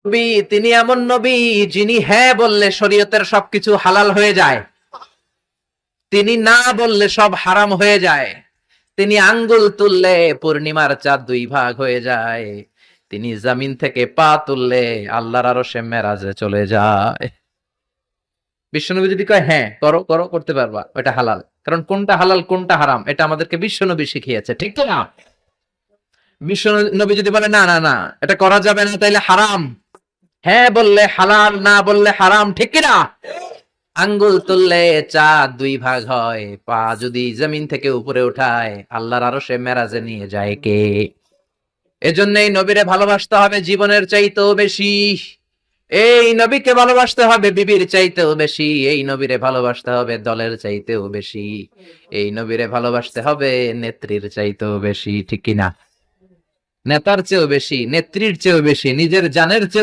নবী তিনি এমন নবী যিনি হ্যাঁ বললে শরীয়তের সবকিছু হালাল হয়ে যায়, তিনি না বললে সব হারাম হয়ে যায়, তিনি আঙ্গুল তুললে পূর্ণিমার চাঁদ দুই ভাগ হয়ে যায়, তিনি জমিন থেকে পা তুললে আল্লাহর আরশে মেরাজে চলে যায়। বিশ্বনবী যদি কয় হ্যাঁ করো করো করতে পারবা, ওটা হালাল। কারণ কোনটা হালাল কোনটা হারাম এটা আমাদেরকে বিশ্বনবী শিখিয়েছে, ঠিক তো না? বিশ্বনবী যদি বলে না না না এটা করা যাবে না তাইলে হারাম, হ্যাঁ বললে হালাল না বললে হারাম, ঠিক কিনা? আঙ্গুল তুললে চাঁদ দুই ভাগ হয়, পা যদি জমিন থেকে উপরে উঠায় আল্লাহর আরশে মেরাজে নিয়ে যায় কে? এজন্যই নবীরে ভালোবাসতে হবে জীবনের চাইতেও বেশি, এই নবীকে ভালোবাসতে হবে বিবির চাইতেও বেশি, এই নবীরে ভালোবাসতে হবে দলের চাইতেও বেশি, এই নবীরে ভালোবাসতে হবে নেত্রীর চাইতেও বেশি, ঠিক কিনা? নেতার চেয়েও বেশি, নেত্রীর চেয়েও বেশি, নিজের জানের চেয়েও